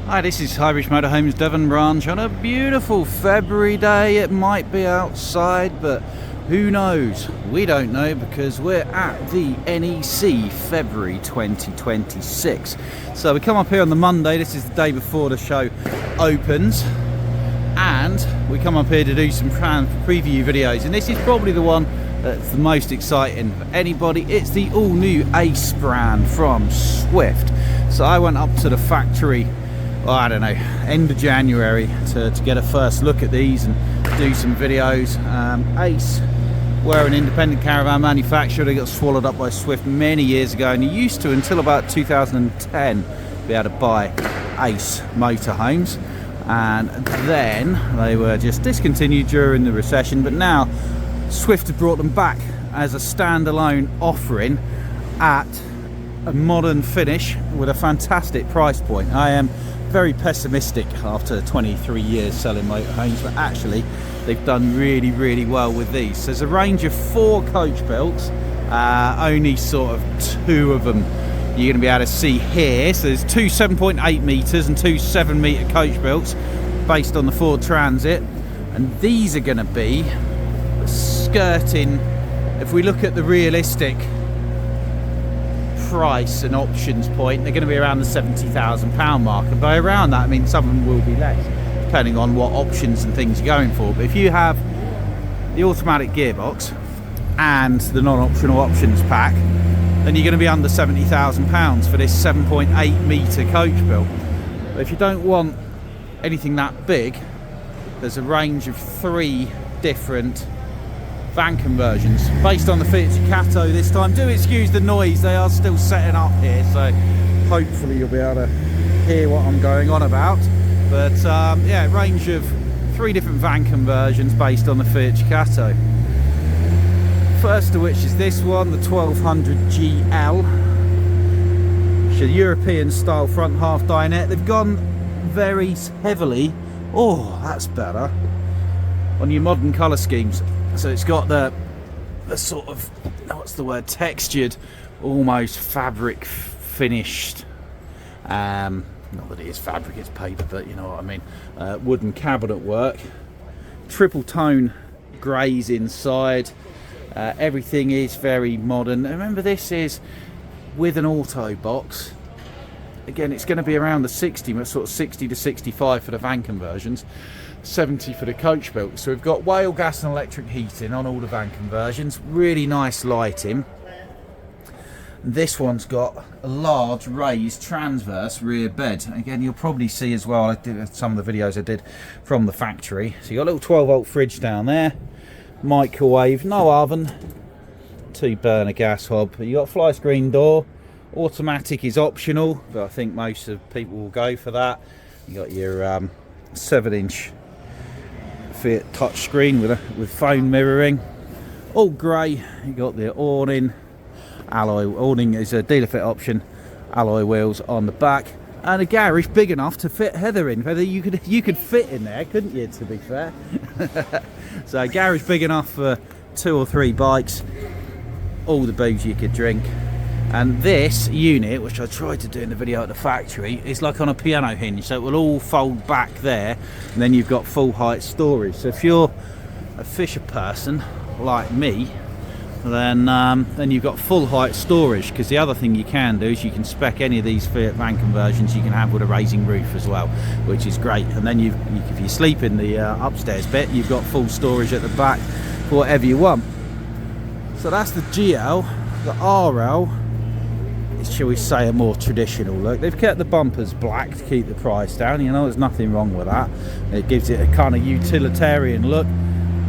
Hi, this is Highbridge Motorhomes Devon branch on a beautiful February day. It might be outside, but who knows? We don't know because we're at the NEC February 2026. So we come up here on the Monday. This is the day before the show opens, and we come up here to do some preview videos, and this is probably the one that's the most exciting for anybody. It's the all new Ace brand from Swift. So I went up to the factory, I don't know, end of January to get a first look at these and do some videos. Ace were an independent caravan manufacturer. They got swallowed up by Swift many years ago, and you used to, until about 2010, be able to buy Ace motorhomes, and then they were just discontinued during the recession. But now Swift have brought them back as a standalone offering at a modern finish with a fantastic price point. I am very pessimistic after 23 years selling motorhomes, but actually they've done really well with these. There's a range of 4 coach builts, only sort of 2 of them you're going to be able to see here. So there's 2 7.8 metres and 2 7 metre coach builts based on the Ford Transit, and these are going to be skirting, if we look at the realistic price and options point, they're going to be around the £70,000 mark, and by around that I mean some of them will be less depending on what options and things you're going for. But if you have the automatic gearbox and the non-optional options pack, then you're going to be under £70,000 for this 7.8 metre coach build. But if you don't want anything that big, there's a range of 3 different van conversions based on the Fiat Ducato this time. Do excuse the noise, they are still setting up here, so hopefully you'll be able to hear what I'm going on about. But yeah, range of 3 different van conversions based on the Fiat Ducato. First of which is this one, the 1200 GL, which is a European style front half dinette. They've gone very heavily, oh that's better, on your modern colour schemes. So it's got the sort of, what's the word, textured, almost fabric finished, not that it is fabric, it's paper, but you know what I mean, wooden cabinet work, triple tone greys inside. Everything is very modern. Remember, this is with an auto box. Again, it's going to be around the 60, sort of 60 to 65 for the van conversions, 70 for the coach built. So we've got whale gas and electric heating on all the van conversions, really nice lighting. This one's got a large raised transverse rear bed. Again, you'll probably see as well, I did some of the videos I did from the factory. So you got a little 12 volt fridge down there, microwave, no oven, 2 burner gas hob. You got fly screen door. Automatic is optional, but I think most of people will go for that. You got your 7-inch Fiat touchscreen with phone mirroring, all grey. You got the awning, awning is a dealer fit option, alloy wheels on the back, and a garage big enough to fit Heather in. Heather, you could fit in there, couldn't you? To be fair, so a garage big enough for 2 or 3 bikes, all the booze you could drink. And this unit, which I tried to do in the video at the factory, is like on a piano hinge, so it will all fold back there, and then you've got full height storage. So if you're a Fisher person like me, then you've got full height storage, because the other thing you can do is you can spec any of these Fiat van conversions you can have with a raising roof as well, which is great. And then if you sleep in the upstairs bit, you've got full storage at the back for whatever you want. So that's the GL. The RL, shall we say, a more traditional look. They've kept the bumpers black to keep the price down. You know, there's nothing wrong with that. It gives it a kind of utilitarian look.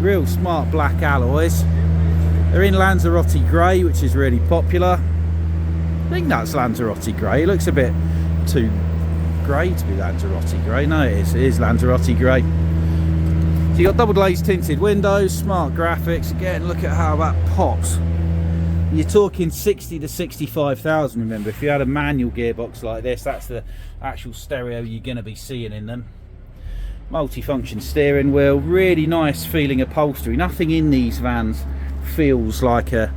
Real smart black alloys. They're in Lanzarote grey, which is really popular. I think that's Lanzarote grey. It looks a bit too grey to be Lanzarote grey. No, it is Lanzarote grey. So you got double glazed tinted windows, smart graphics. Again, look at how that pops. You're talking 60 to 65,000. Remember, if you had a manual gearbox like this, that's the actual stereo you're going to be seeing in them. Multi-function steering wheel, really nice feeling upholstery. Nothing in these vans feels like a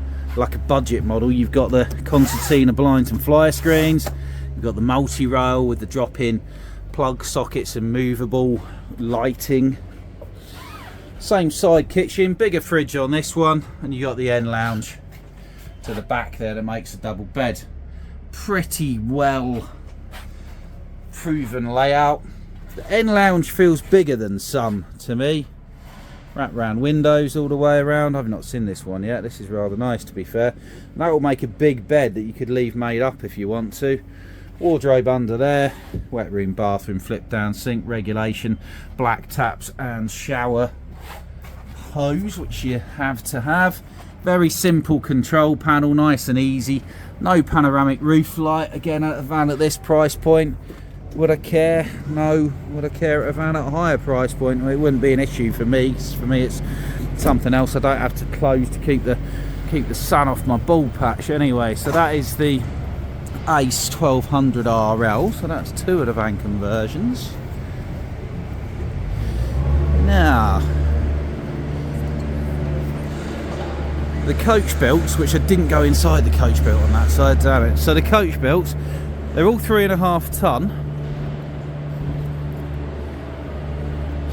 budget model. You've got the concertina blinds and flyer screens. You've got the multi-rail with the drop-in plug sockets and movable lighting. Same side kitchen, bigger fridge on this one, and you got the end lounge to the back there that makes a double bed. Pretty well proven layout. The end lounge feels bigger than some to me. Wrap round windows all the way around. I've not seen this one yet. This is rather nice, to be fair. And that will make a big bed that you could leave made up if you want to. Wardrobe under there, wet room, bathroom, flip down sink, regulation, black taps and shower hose, which you have to have. Very simple control panel, nice and easy. No panoramic roof light. Again, at a van at this price point, would I care? No. Would I care at a van at a higher price point? Well, it wouldn't be an issue for me. For me, it's something else. I don't have to close to keep the sun off my ball patch anyway. So that is the Ace 1200 RL. So that's two of the van conversions. Now, the coachbuilts, which I didn't go inside the coachbuilt on that side, damn it. So the coachbuilts, they're all 3.5 ton.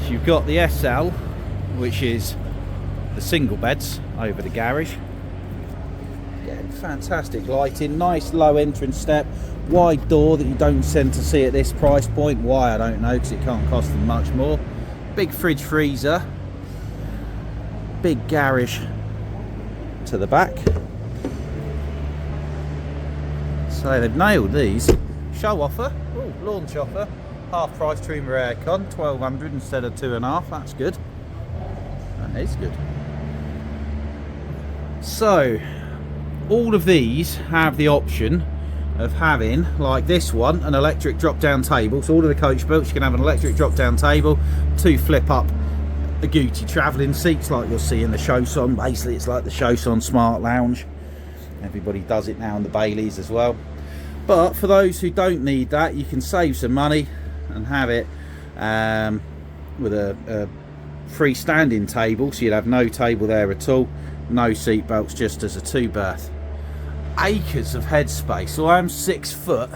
So you've got the SL, which is the single beds over the garage. Again, fantastic lighting, nice low entrance step, wide door that you don't tend to see at this price point. Why, I don't know, because it can't cost them much more. Big fridge freezer, big garage to the back. So they've nailed these. Show offer, ooh, launch offer, half price Truma aircon, 1200 instead of 2.5. That's good. That is good. So all of these have the option of having, like this one, an electric drop down table. So all of the coach builts, you can have an electric drop down table, two flip up Agouti travelling seats like you'll see in the Showson. Basically it's like the Showson Smart Lounge. Everybody does it now in the Baileys as well. But for those who don't need that, you can save some money and have it with a freestanding table, so you'd have no table there at all, no seat belts, just as a two berth. Acres of headspace. So I'm 6 foot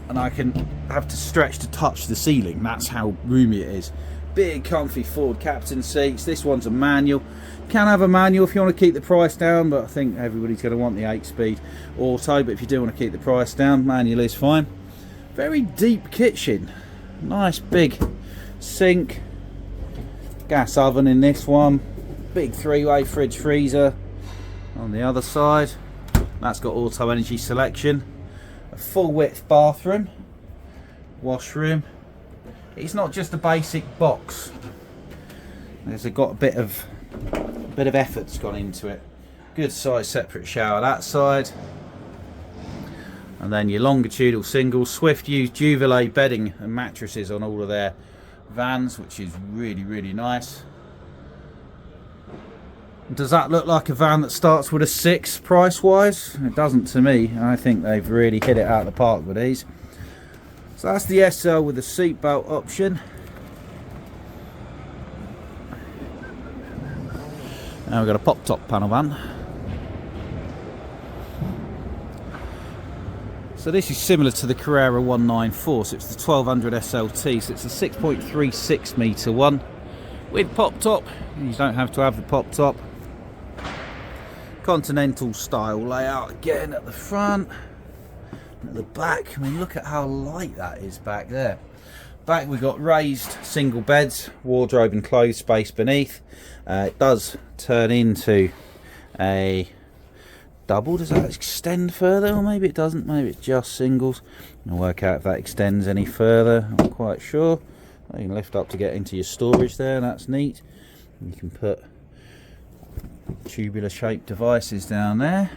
and I can have to stretch to touch the ceiling. That's how roomy it is. Big comfy Ford captain seats. This one's a manual. Can have a manual if you want to keep the price down, but I think everybody's going to want the 8-speed auto. But if you do want to keep the price down, manual is fine. Very deep kitchen, nice big sink, gas oven in this one, big 3-way fridge freezer on the other side. That's got auto energy selection. A full width bathroom, washroom. It's not just a basic box. There's got a bit of effort's gone into it. Good size separate shower that side. And then your longitudinal singles. Swift use Jubilee bedding and mattresses on all of their vans, which is really, really nice. Does that look like a van that starts with a 6 price wise? It doesn't to me. I think they've really hit it out of the park with these. So that's the SL with the seatbelt option. Now we've got a pop top panel van. So this is similar to the Carrera 194, so it's the 1200 SLT, so it's a 6.36 metre one with pop top. You don't have to have the pop top. Continental style layout again at the front. At the back, I mean, look at how light that is back there. Back we've got raised single beds, wardrobe and clothes space beneath. It does turn into a double. Does that extend further? Or maybe it doesn't, maybe it's just singles. I'll work out if that extends any further, I'm not quite sure. You can lift up to get into your storage there, that's neat. You can put tubular shaped devices down there.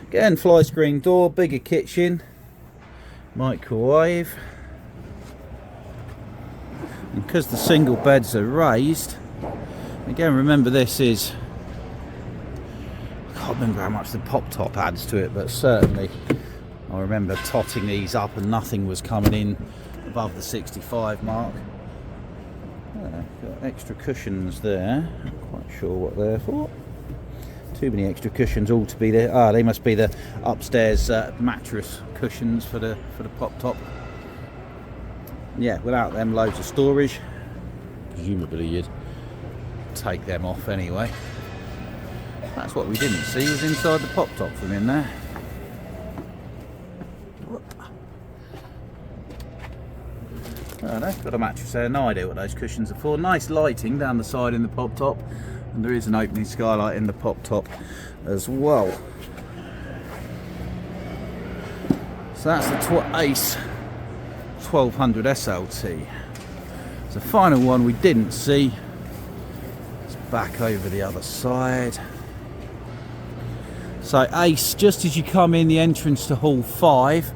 Again, fly screen door, bigger kitchen, microwave. And because the single beds are raised, again, remember this is, I can't remember how much the pop top adds to it, but certainly I remember totting these up and nothing was coming in above the 65 mark. Got extra cushions there, not quite sure what they're for. Too many extra cushions all to be there. Ah, they must be the upstairs mattress cushions for the pop top. Yeah, without them loads of storage. Presumably you'd take them off anyway. That's what we didn't see, was inside the pop top from in there. Oh, no, got a mattress there, no idea what those cushions are for. Nice lighting down the side in the pop top, and there is an opening skylight in the pop top as well. So that's the Ace 1200 SLT. The final one we didn't see. It's back over the other side. So Ace, just as you come in the entrance to Hall 5,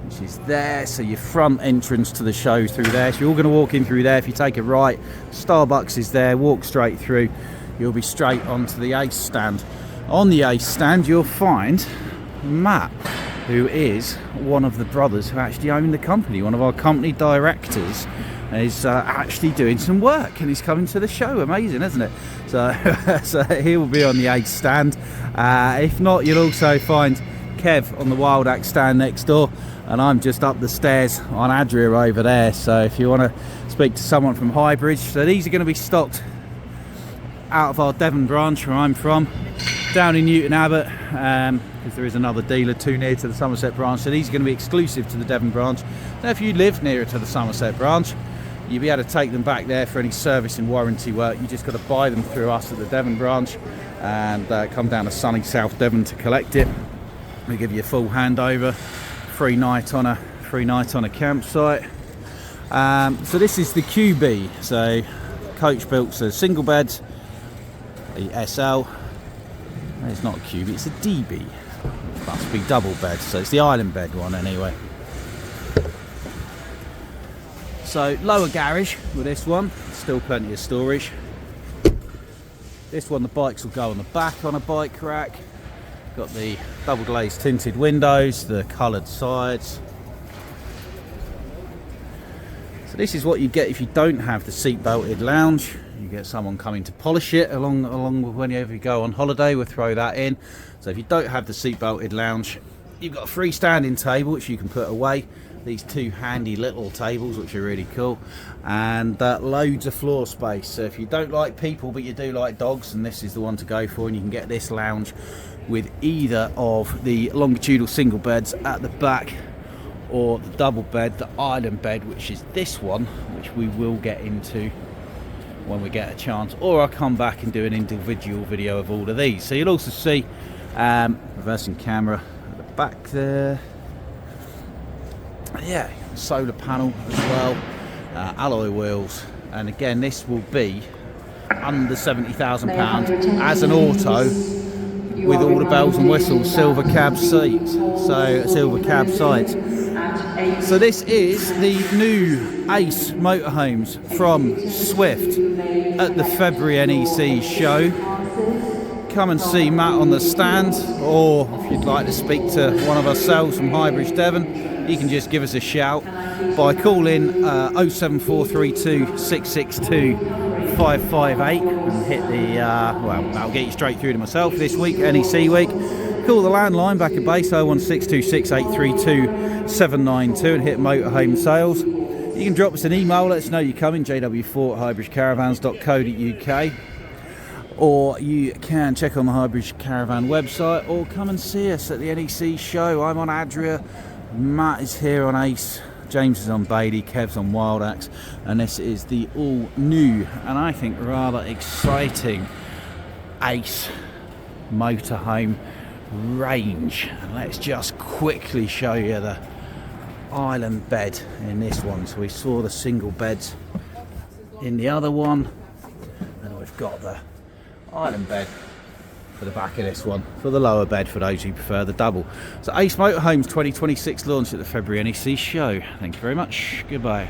which is there, so your front entrance to the show through there. So you're all going to walk in through there. If you take a right, Starbucks is there, walk straight through, you'll be straight onto the Ace stand. On the Ace stand you'll find Matt, who is one of the brothers who actually own the company, one of our company directors, is actually doing some work, and he's coming to the show. Amazing, isn't it? So, so he will be on the Ace stand. If not, you'll also find Kev on the Wild Axe stand next door, and I'm just up the stairs on Adria over there. So if you want to speak to someone from Highbridge, so these are going to be stocked out of our Devon branch where I'm from, down in Newton Abbot, because there is another dealer too near to the Somerset branch, so these are going to be exclusive to the Devon branch. Now if you live nearer to the Somerset branch, you'll be able to take them back there for any service and warranty work. You just got to buy them through us at the Devon branch and come down to sunny South Devon to collect it. We give you a full handover, free night on a campsite. So this is the QB, so coach built, so single beds, the SL. It's not a QB, it's a DB. It must be double bed, so it's the island bed one anyway. So lower garage with this one, still plenty of storage. This one the bikes will go on the back on a bike rack. Got the double glazed tinted windows, the coloured sides. So this is what you get if you don't have the seat belted lounge. You get someone coming to polish it along with whenever you go on holiday, we'll throw that in. So if you don't have the seat belted lounge, you've got a freestanding table which you can put away. These two handy little tables which are really cool, and loads of floor space. So if you don't like people but you do like dogs, and this is the one to go for, and you can get this lounge with either of the longitudinal single beds at the back or the double bed, the island bed, which is this one, which we will get into when we get a chance, or I'll come back and do an individual video of all of these. So you'll also see reversing camera at the back there. Yeah, solar panel as well, alloy wheels, and again this will be under £70,000 as an auto with all the bells and whistles, silver cab seats, so silver cab sides. So this is the new Ace motorhomes from Swift at the February NEC show. Come and see Matt on the stand, or if you'd like to speak to one of ourselves from Highbridge Devon, you can just give us a shout by calling 07432 662 558 and hit the well, that'll get you straight through to myself this week, NEC week. Call the landline back at base 01626 832 792 and hit motorhome sales. You can drop us an email, let us know you're coming, jw4@highbridgecaravans.co.uk, or you can check on the Highbridge Caravan website, or come and see us at the NEC show. I'm on Adria, Matt is here on Ace, James is on Bailey, Kev's on Wild Axe, and this is the all new and I think rather exciting Ace motorhome range. And let's just quickly show you the island bed in this one. So we saw the single beds in the other one, and we've got the island bed for the back of this one, for the lower bed for those who prefer the double. So Ace Motorhomes 2026 launched at the February NEC show. Thank you very much. Goodbye.